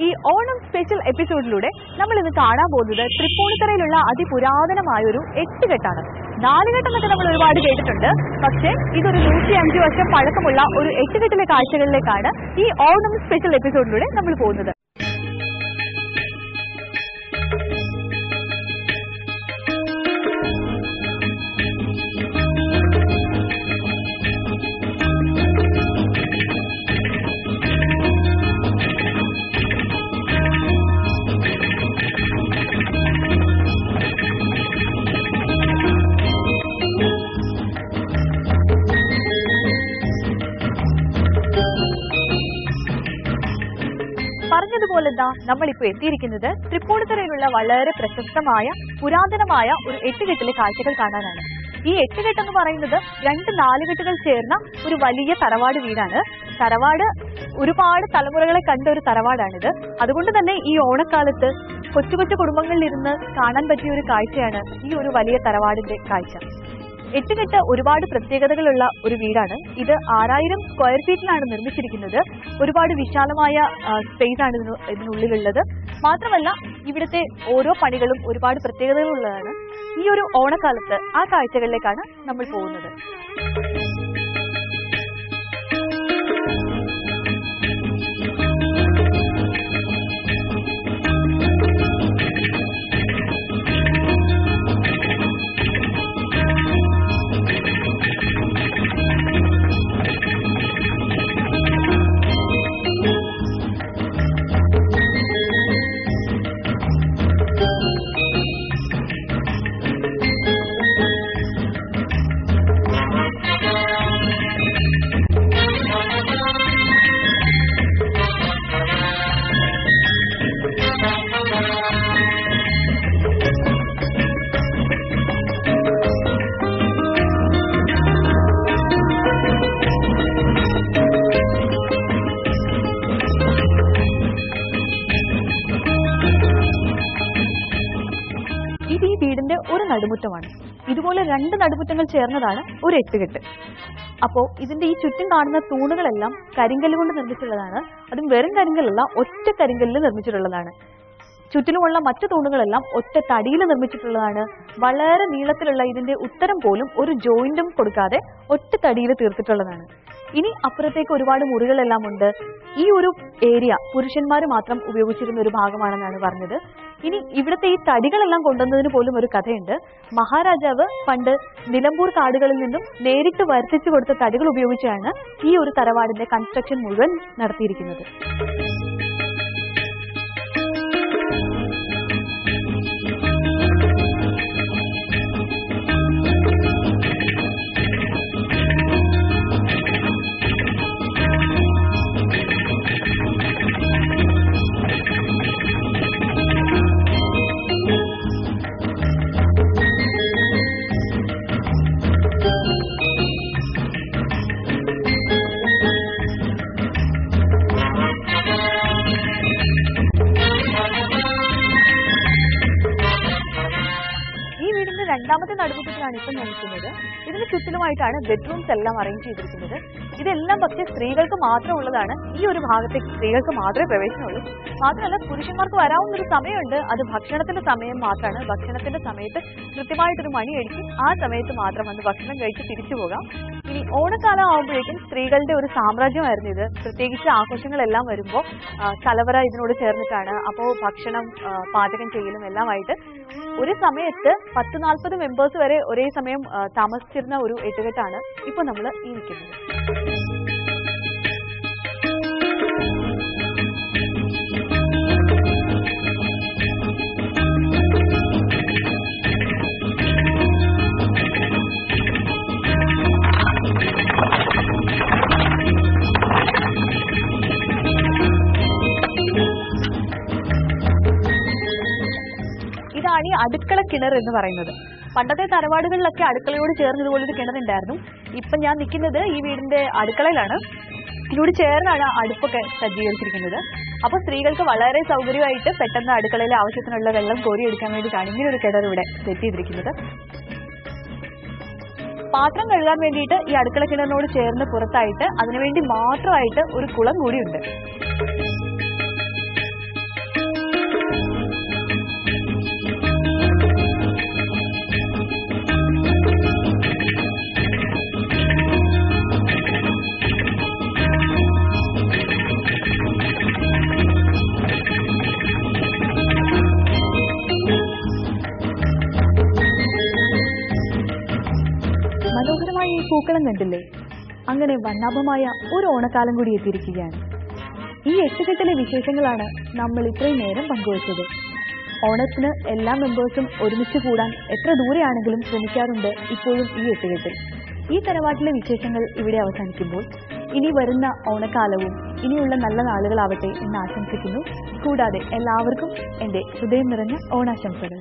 ഈ ഓണം സ്പെഷ്യൽ എപ്പിസോഡിലൂടെ നമ്മൾ ഇന്ന് കാണാൻ പോകുന്നത് തൃപ്പൂണിത്തുറയിലുള്ള അതിപുരാതനമായ ഒരു 8 കെട്ടാണ്. 4 കെട്ടെന്നൊക്കെ നമ്മൾ ഒരുപാട് കേട്ടിട്ടുണ്ട്. പക്ഷേ ഇതൊരു 105 വർഷം പഴക്കമുള്ള ഒരു 8 കെട്ടിലെ കാഴ്ചകളിലേക്കാണ് ഈ ഓണം സ്പെഷ്യൽ എപ്പിസോഡിലൂടെ നമ്മൾ പോകുന്നത്. പറഞ്ഞതുപോലെ നമ്മളിപ്പോൾ എത്തിയിരിക്കുന്നത് തൃപ്പൂണിത്തുറയിലുള്ള വളരെ പ്രശസ്തമായ പുരാതനമായ ഒരു 8 കെട്ടിലെ കാഴ്ചകൾ കാണാനാണ്. ഈ 8 കെട്ടെന്ന് പറയുന്നത് 2 4 കെട്ടുകൾ ചേർന്ന ഒരു വലിയ തറവാട് വീടാണ്. തറവാട് ഒരുപാട് തലമുറകളെ കണ്ട ഒരു തറവാടാണിത്. അതുകൊണ്ട് തന്നെ ഈ ഓണക്കാലത്ത് കൊച്ചു കൊച്ചു കുടുംബങ്ങളിലിരുന്ന് കാണാൻ പറ്റിയ ഒരു കാഴ്ചയാണ് ഈ ഒരു വലിയ തറവാടിന്റെ കാഴ്ച. 8 കെട്ട് ഒരുപാട് പ്രത്യേകതകളുള്ള ഒരു വീടാണ്. ഇത് 6000 സ്ക്വയർ ഫീറ്റിലാണ് നിർമ്മിച്ചിരിക്കുന്നത്. ഒരുപാട് വിശാലമായ സ്പേസ് ആണ് ഇതിനുള്ളിലുള്ളത്. മാത്രമല്ല ഇവിടുത്തെ ഓരോ പണികളും ഒരുപാട് പ്രത്യേകതകളുള്ളതാണ്. ഈ ഒരു ഓണക്കാലത്ത് ആ കാഴ്ചകളിലേക്കാണ് നമ്മൾ പോകുന്നത്. ഇത് ഈ വീടിന്റെ ഒരു നടുമുറ്റമാണ്. ഇതുപോലെ 2 നടുമുറ്റങ്ങൾ ചേർന്നതാണ് ഒരു 8 കെട്ട്. അപ്പോൾ ഇതിന്റെ ഈ ചുറ്റും കാണുന്ന തൂണുകളെല്ലാം കരിങ്കല്ല് കൊണ്ട് നിർമ്മിച്ചിട്ടുള്ളതാണ്. അതും വെറും കരിങ്കല്ലല്ല, ഒറ്റ കരിങ്കല്ലിൽ നിർമ്മിച്ചിട്ടുള്ളതാണ്. ചുറ്റിലുമുള്ള മറ്റു തൂണുകളെല്ലാം ഒറ്റ തടിയിൽ നിർമ്മിച്ചിട്ടുള്ളതാണ്. വളരെ നീളത്തിലുള്ള ഇതിന്റെ ഉത്തരം പോലും ഒരു ജോയിന്റും കൊടുക്കാതെ ഒറ്റ തടിയിൽ തീർത്തിട്ടുള്ളതാണ്. ഇനി അപ്പുറത്തേക്ക് ഒരുപാട് മുറികളെല്ലാം ഉണ്ട്. ഈ ഒരു ഏരിയ പുരുഷന്മാർ മാത്രം ഉപയോഗിച്ചിരുന്ന ഒരു ഭാഗമാണെന്നാണ് പറഞ്ഞത്. ഇനി ഇവിടുത്തെ ഈ തടികളെല്ലാം കൊണ്ടുവന്നതിന് പോലും ഒരു കഥയുണ്ട്. മഹാരാജാവ് പണ്ട് നിലമ്പൂർ കാടുകളിൽ നിന്നും നേരിട്ട് വരുത്തിച്ചു കൊടുത്ത തടികൾ ഉപയോഗിച്ചാണ് ഈ ഒരു തറവാടിന്റെ കൺസ്ട്രക്ഷൻ മുഴുവൻ നടത്തിയിരിക്കുന്നത്. രണ്ടാമത്തെ നടുമുറ്റത്തിലാണ് ഇപ്പം ഞാൻ നിൽക്കുന്നത്. ഇതിന് ചുറ്റിലുമായിട്ടാണ് ബെഡ്റൂംസ് എല്ലാം അറേഞ്ച് ചെയ്തിരിക്കുന്നത്. ഇതെല്ലാം പക്ഷേ സ്ത്രീകൾക്ക് മാത്രമുള്ളതാണ്. ഈ ഒരു ഭാഗത്തേക്ക് സ്ത്രീകൾക്ക് മാത്രമേ പ്രവേശനമുള്ളൂ. മാത്രമല്ല പുരുഷന്മാർക്ക് വരാവുന്ന ഒരു സമയമുണ്ട്. അത് ഭക്ഷണത്തിന്റെ സമയം മാത്രമാണ്. ഭക്ഷണത്തിന്റെ സമയത്ത് കൃത്യമായിട്ടൊരു മണി അടിക്കും. ആ സമയത്ത് മാത്രം വന്ന് ഭക്ഷണം കഴിച്ച് തിരിച്ചു പോകാം. ഇനി ഓണക്കാലം ആകുമ്പോഴേക്കും സ്ത്രീകളുടെ ഒരു സാമ്രാജ്യമായിരുന്നു ഇത്. പ്രത്യേകിച്ച് ആഘോഷങ്ങളെല്ലാം വരുമ്പോൾ കലവറ ഇതിനോട് ചേർന്നിട്ടാണ്. അപ്പോൾ ഭക്ഷണം പാചകം ചെയ്യലും എല്ലാമായിട്ട് ഒരു സമയത്ത് 10-40 മെമ്പേഴ്സ് വരെ ഒരേ സമയം താമസിച്ചിരുന്ന ഒരു 8 കെട്ടാണ് ഇപ്പൊ നമ്മൾ ഈ നിൽക്കുന്നത്. ഇതാണ് ഈ അടുക്കള കിണർ എന്ന് പറയുന്നത്. പണ്ടത്തെ തറവാടുകളിലൊക്കെ അടുക്കളയോട് ചേർന്ന് ഇതുപോലൊരു കിണറുണ്ടായിരുന്നു. ഇപ്പം ഞാൻ നിൽക്കുന്നത് ഈ വീടിന്റെ അടുക്കളയിലാണ്. ഇതിനോട് ചേർന്നാണ് അടുപ്പൊക്കെ സജ്ജീകരിച്ചിരിക്കുന്നത്. അപ്പോൾ സ്ത്രീകൾക്ക് വളരെ സൗകര്യമായിട്ട് പെട്ടെന്ന് അടുക്കളയിലെ ആവശ്യത്തിനുള്ള വെള്ളം കോരിയെടുക്കാൻ വേണ്ടിയിട്ടാണ് ഇങ്ങനെ ഒരു കിണർ ഇവിടെ സെറ്റ് ചെയ്തിരിക്കുന്നത്. പാത്രം കഴുകാൻ വേണ്ടിയിട്ട് ഈ അടുക്കള കിണറിനോട് ചേർന്ന് പുറത്തായിട്ട് അതിനുവേണ്ടി മാത്രമായിട്ട് ഒരു കുളം കൂടിയുണ്ട്. പൂക്കളം കണ്ടില്ലേ? അങ്ങനെ വർണ്ണാഭമായ ഒരു ഓണക്കാലം കൂടി എത്തിയിരിക്കുകയാണ്. ഈ എട്ടുകെട്ടിലെ വിശേഷങ്ങളാണ് നമ്മൾ ഇത്രയും നേരം പങ്കുവച്ചത്. ഓണത്തിന് എല്ലാ മെമ്പേഴ്സും ഒരുമിച്ച് കൂടാൻ എത്ര ദൂരെയാണെങ്കിലും ശ്രമിക്കാറുണ്ട് ഇപ്പോഴും ഈ എട്ടുകെട്ടിൽ. ഈ തറവാട്ടിലെ വിശേഷങ്ങൾ ഇവിടെ അവസാനിക്കുമ്പോൾ ഇനി വരുന്ന ഓണക്കാലവും ഇനിയുള്ള നല്ല നാളുകളാവട്ടെ എന്ന് ആശംസിക്കുന്നു. കൂടാതെ എല്ലാവർക്കും എൻ്റെ ഹൃദയം നിറഞ്ഞ ഓണാശംസകൾ.